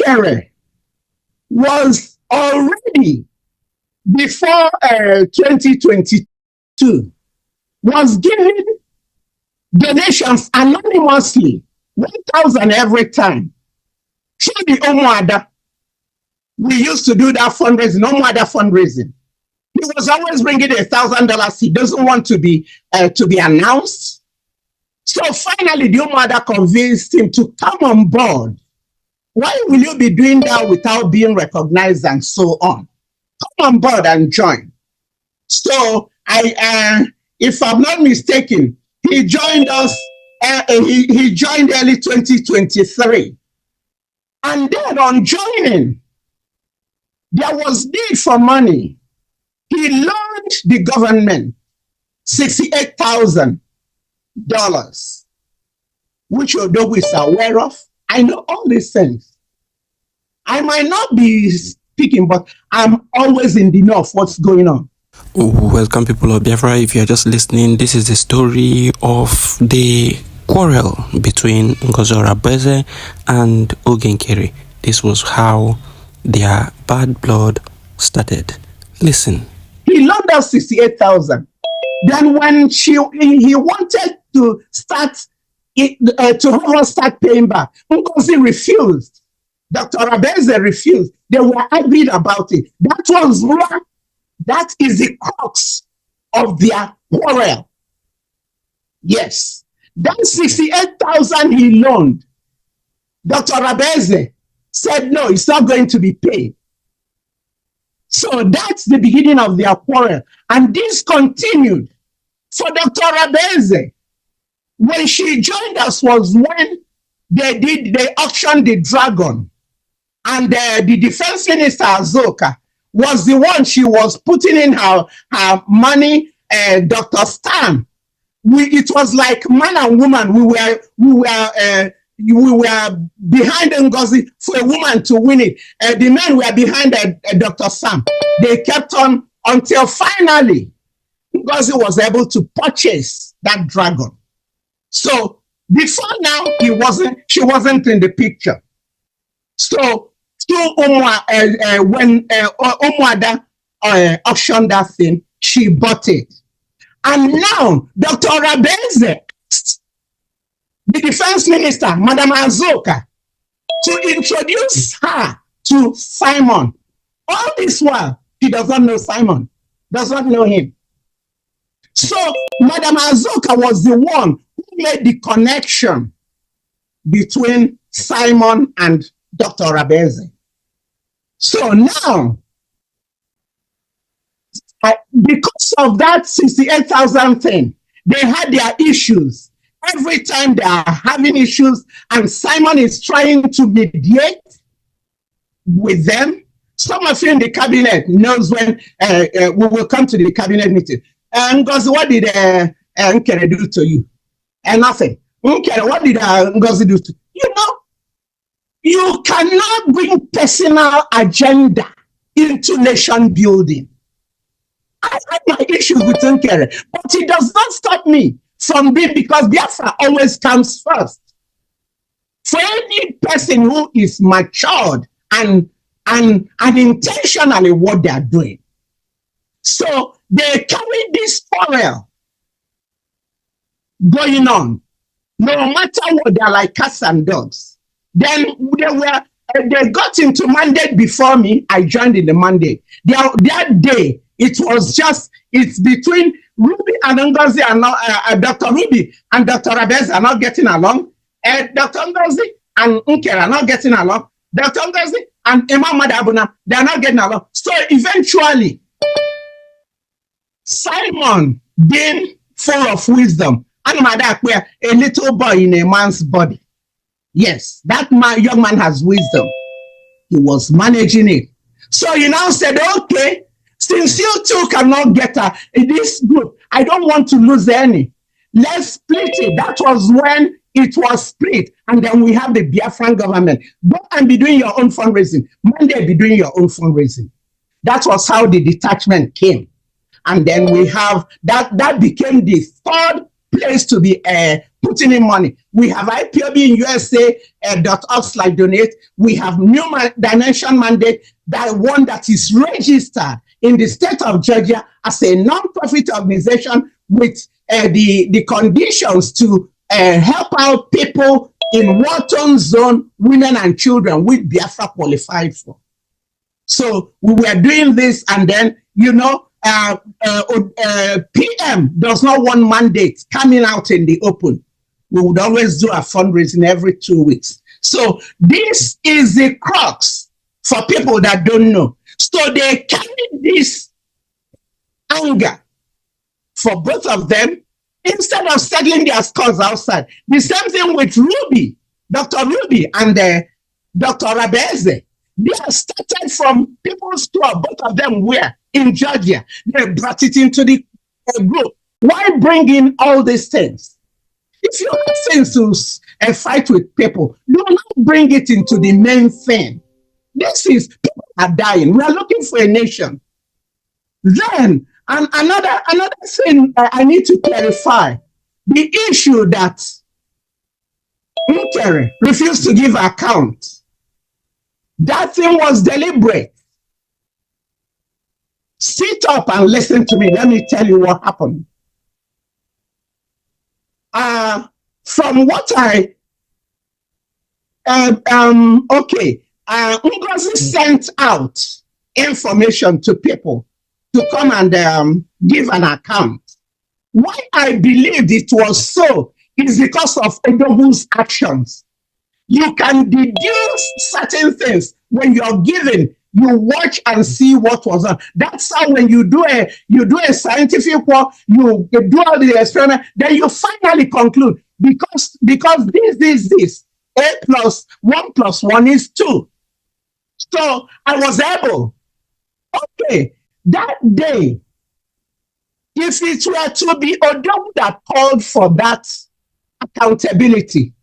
Nkere was already, before 2022, was giving donations anonymously, 1,000 every time. Through the Omuada, we used to do that fundraising, Omuada fundraising. He was always bringing $1,000. He doesn't want to be announced. So finally, the Omuada convinced him to come on board. Why will you be doing that without being recognized and so on? Come on board and join. So if I'm not mistaken, he joined us. He joined early 2023. And then on joining, there was need for money. He loaned the government $68,000, which Odogu is aware of. I know all these things. I might not be speaking, but I'm always in the know of what's going on. Welcome, people of Biafra. If you're just listening, this is the story of the quarrel between Ngozi Orabueze and Nkere. This was how their bad blood started. Listen. He loaned us 68,000. Then when he wanted to start start paying back, Ngozi refused. Dr. Orabueze refused. They were arguing about it. That is the crux of their quarrel. Yes. That 68,000 he loaned, Dr. Orabueze said, no, it's not going to be paid. So that's the beginning of their quarrel. And this continued. For Dr. Orabueze, when she joined us was when they auctioned the dragon. And the defense minister, Azoka, was the one she was putting in her money, Dr. Stan. It was like man and woman. We were behind Ngozi for a woman to win it. The men were behind Dr. Sam. They kept on until finally Ngozi was able to purchase that dragon. So before now, she wasn't in the picture. So when Omuada auctioned that thing, she bought it. And now, Dr. Orabueze, the defense minister, Madam Azoka, to introduce her to Simon. All this while, he does not know Simon, does not know him. So, Madam Azoka was the one who made the connection between Simon and Dr. Orabueze. So now, because of that 68,000 thing, they had their issues. Every time they are having issues and Simon is trying to mediate with them. Some of you in the cabinet knows when we will come to the cabinet meeting. Ngozi, what did Nkere do to you? Nothing. Nkere, what did Ngozi do to you? You know, you cannot bring personal agenda into nation building. I had my issues with Nkere, but it does not stop me from being, because Biafra always comes first. For any person who is matured and intentionally what they are doing. So they carry this quarrel going on. No matter what, they're like cats and dogs. Then they got into mandate before me. I joined in the mandate. That day, it's between Ruby and Ngozi and Dr. Ruby and Dr. Orabueze are not getting along. Dr. Ngozi and Nkere are not getting along. Dr. Ngozi and Imam Madabuna, they are not getting along. So eventually, Simon, being full of wisdom, and a little boy in a man's body. Yes, that young man has wisdom. He was managing it. So he now said, okay, since you two cannot get in this group, I don't want to lose any. Let's split it. That was when it was split. And then we have the Biafran government. Go and be doing your own fundraising. Monday, be doing your own fundraising. That was how the detachment came. And then we have, that became the third place to be putting in money. We have IPOB in USA .org/donate. We have New Dimension Mandate, that one that is registered in the state of Georgia as a non-profit organization with the conditions to help out people in war-torn zone, women and children, which Biafra qualified for. So we were doing this, and then, PM does not want mandates coming out in the open. We would always do a fundraising every 2 weeks. So this is the crux for people that don't know. So they carry this anger for both of them instead of settling their scores outside. The same thing with Ruby, Dr. Ruby and Dr. Orabueze. They are started from people's club, both of them were in Georgia. They brought it into the group. Why bring in all these things? If you have things to fight with people, do not bring it into the main thing. This is, people are dying. We are looking for a nation. Then, and another thing I need to clarify, the issue that Nkere refused to give account. That thing was deliberate. Sit up and listen to me. Let me tell you what happened. From what Ngozi sent out information to people to come and give an account. Why I believed it was so is because of Odogu's actions. You can deduce certain things when you're given. You watch and see what was on. That's how when you do a scientific work, you do all the experiment, then you finally conclude because this A plus 1 plus 1 is 2. So I was able. Okay, that day, if it were to be Odogu that called for that accountability,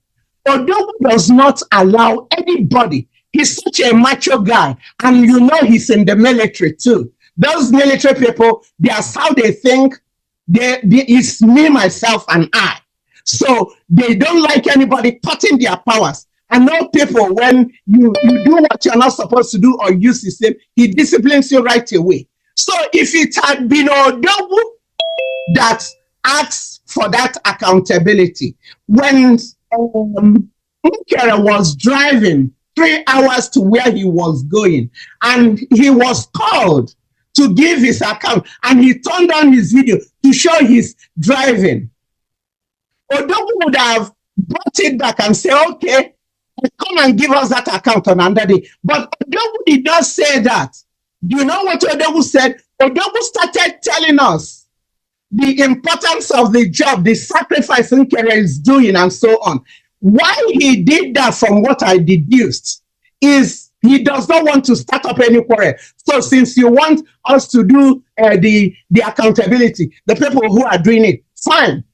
Odogu does not allow anybody. He's such a macho guy, and he's in the military too. Those military people, that's how they think. It's me, myself, and I. So they don't like anybody cutting their powers. I know people, when you do what you're not supposed to do or use the same, he disciplines you right away. So if it had been Odogu that asked for that accountability, when Nkere was driving 3 hours to where he was going, and he was called to give his account, and he turned on his video to show his driving, Odogu would have brought it back and say, okay, come and give us that account on another day. But Odogu did not say that. Do you know what Odogu said? Odogu started telling us the importance of the job, the sacrifice Nkere is doing, and so on. Why he did that, from what I deduced, is he does not want to start up any quarrel. So since you want us to do the accountability, the people who are doing it, fine.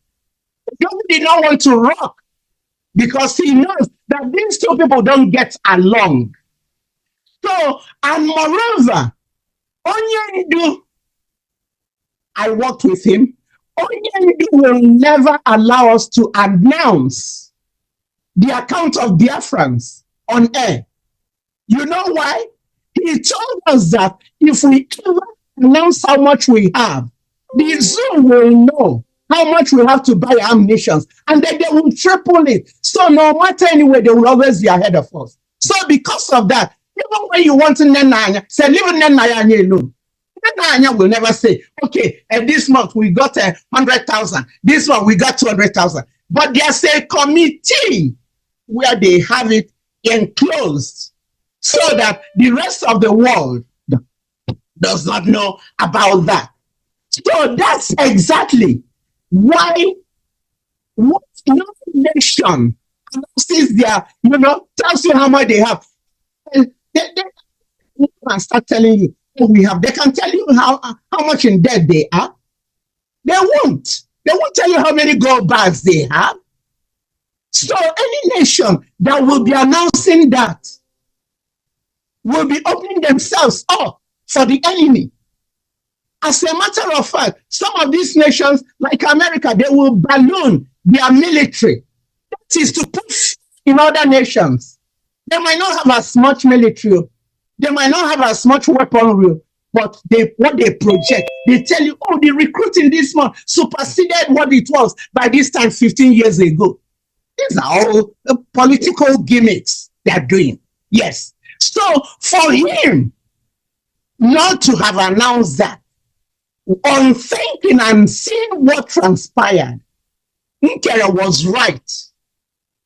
He did not want to rock because he knows that these two people don't get along. So, and moreover, Onyendu, I worked with him. Onyendu will never allow us to announce the account of Biafrans on air. You know why? He told us that if we ever announce how much we have, the zoo will know how much we have to buy ammunition, and then they will triple it. So no matter anyway, they will always be ahead of us. So because of that, even when you want to Nenanya, say, leave Nenanya alone. Nenanya will never say, okay, this month we got 100,000. This month we got 200,000. But there's a committee where they have it enclosed so that the rest of the world does not know about that. So that's exactly why what no nation announces their, tells you how much they have. And they can start telling you, oh, we have. They can tell you how much in debt they are. They won't. They won't tell you how many gold bars they have. So any nation that will be announcing that will be opening themselves up for the enemy. As a matter of fact, some of these nations, like America, they will balloon their military. That is to push in other nations. They might not have as much military, they might not have as much weaponry, but what they project, they tell you, oh, the recruiting this month superseded what it was by this time 15 years ago. These are all the political gimmicks they're doing. Yes. So for him not to have announced that, on thinking and seeing what transpired, Nkere was right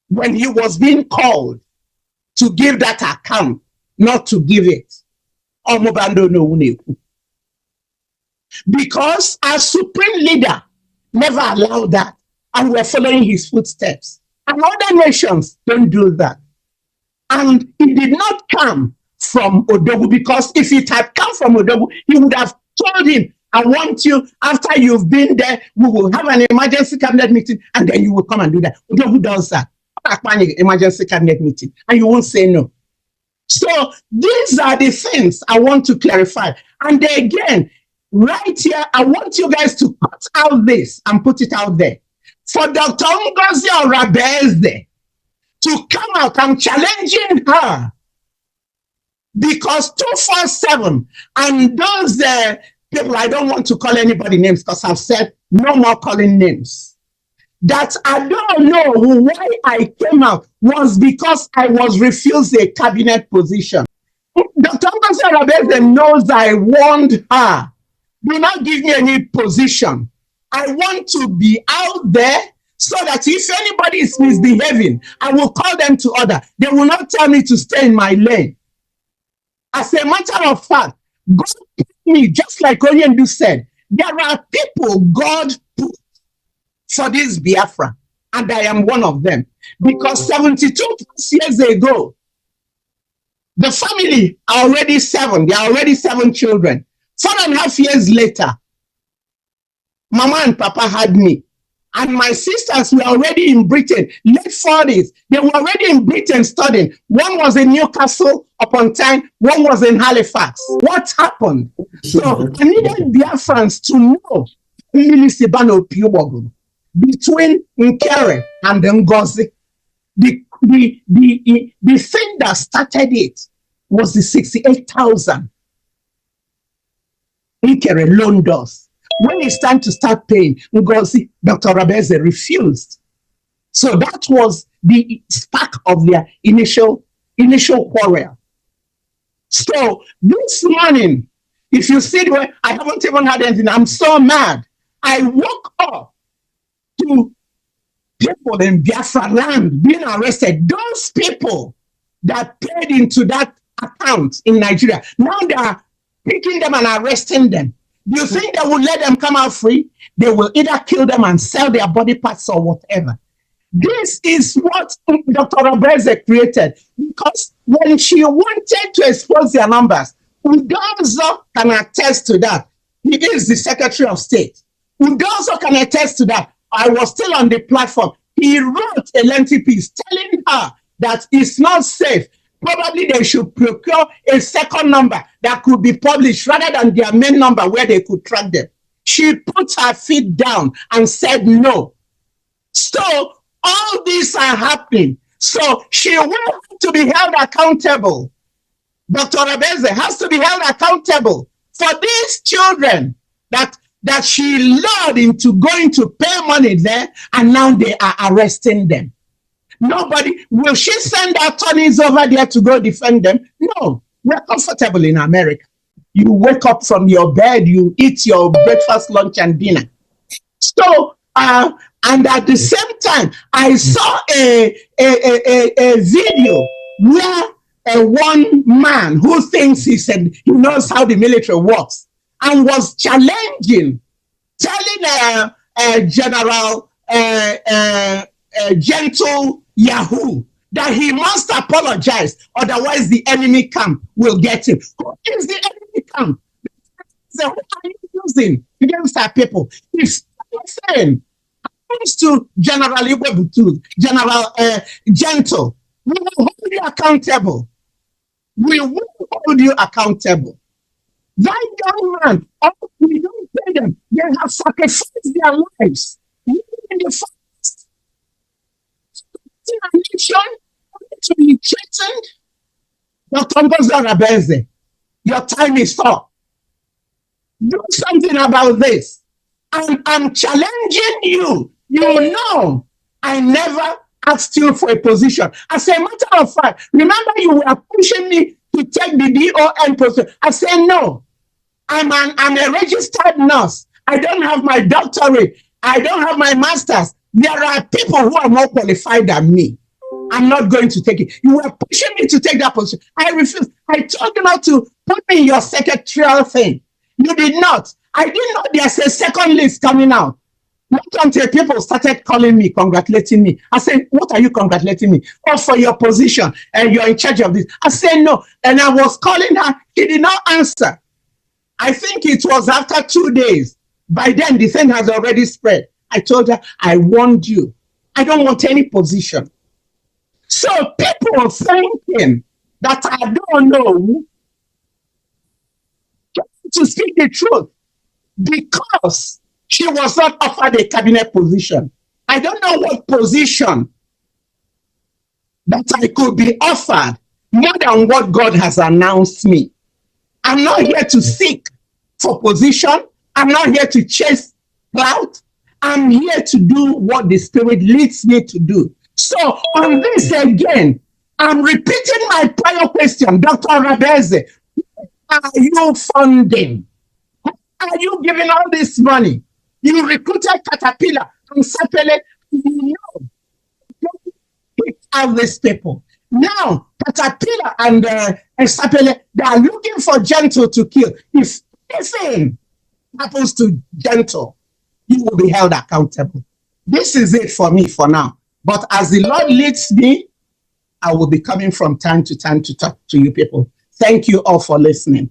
when he was being called to give that account, not to give it. Because our supreme leader never allowed that, and we're following his footsteps. And other nations don't do that. And it did not come from Odogwu, because if it had come from Odogwu, he would have told him, I want you, after you've been there, we will have an emergency cabinet meeting, and then you will come and do that. Odogwu does that. Emergency cabinet meeting, and you won't say no. So these are the things I want to clarify. And again, right here, I want you guys to cut out this and put it out there. For Dr. Ngozi Orabueze to come out, I'm challenging her, because 247 and those people, I don't want to call anybody names because I've said no more calling names, that I don't know why I came out was because I was refused a cabinet position. Dr. Ngozi Orabueze knows I warned her, do not give me any position. I want to be out there so that if anybody is misbehaving, I will call them to order. They will not tell me to stay in my lane. As a matter of fact, God put me, just like Onyendu said, there are people God put for this Biafra, and I am one of them. Because 72 years ago, the family are already 7. There are already 7 children. 4.5 years later, Mama and Papa had me. And my sisters were already in Britain, late 40s. They were already in Britain studying. One was in Newcastle upon Tyne, one was in Halifax. What happened? So I needed Biafrans to know between Nkere and Ngozi. The thing that started it was the 68,000 Nkere loaned us. When it's time to start paying, Ngozi, Dr. Orabueze refused. So that was the spark of their initial quarrel. So this morning, if you see the way, I haven't even had anything, I'm so mad. I woke up to people in Biafra land being arrested. Those people that paid into that account in Nigeria, now they are picking them and arresting them. Do you think they will let them come out free? They will either kill them and sell their body parts or whatever. This is what Dr. Orabueze created, because when she wanted to expose their numbers, Ngozi can attest to that. He is the Secretary of State. Ngozi can attest to that. I was still on the platform. He wrote a lengthy piece telling her that it's not safe. Probably they should procure a second number that could be published rather than their main number where they could track them. She put her feet down and said no. So all these are happening. So she will have to be held accountable. Dr. Orabueze has to be held accountable for these children that she lured into going to pay money there, and now they are arresting them. Nobody, will she send attorneys over there to go defend them? No, we're comfortable in America. You wake up from your bed, you eat your breakfast, lunch, and dinner. So, and at the same time, I saw a video where one man who thinks he knows how the military works and was challenging, telling General Gentle Yahoo that he must apologize, otherwise the enemy camp will get him. Who is the enemy camp? So who are you using against our people? If something happens to General Iwebutu, General Gentle, we will hold you accountable. We will hold you accountable. That young man, we don't pay them. They have sacrificed their lives. In the forest, election to be threatened. Dr. Ngozi Orabueze, your time is up. Do something about this. I'm challenging you. You know, I never asked you for a position. As a matter of fact, remember you were pushing me to take the DON position. I said, no, I'm a registered nurse. I don't have my doctorate. I don't have my master's. There are people who are more qualified than me. I'm not going to take it. You were pushing me to take that position. I refused. I told you not to put me in your secretarial thing. You did not. I didn't know there's a second list coming out. Not until people started calling me, congratulating me. I said, what are you congratulating me? Oh, for your position and you're in charge of this. I said, no. And I was calling her. She did not answer. I think it was after 2 days. By then, the thing has already spread. I told her, I warned you. I don't want any position. So people thinking that I don't know to speak the truth because she was not offered a cabinet position. I don't know what position that I could be offered more than what God has announced me. I'm not here to seek for position. I'm not here to chase clout. I'm here to do what the Spirit leads me to do. So on this again, I'm repeating my prior question, Dr. Orabueze. Are you funding? Are you giving all this money? You recruited Caterpillar and Sapele. You know, pick out these people. Now, Caterpillar and Sapele, they are looking for Gentle to kill. If anything happens to Gentle, you will be held accountable. This is it for me for now. But as the Lord leads me, I will be coming from time to time to talk to you people. Thank you all for listening.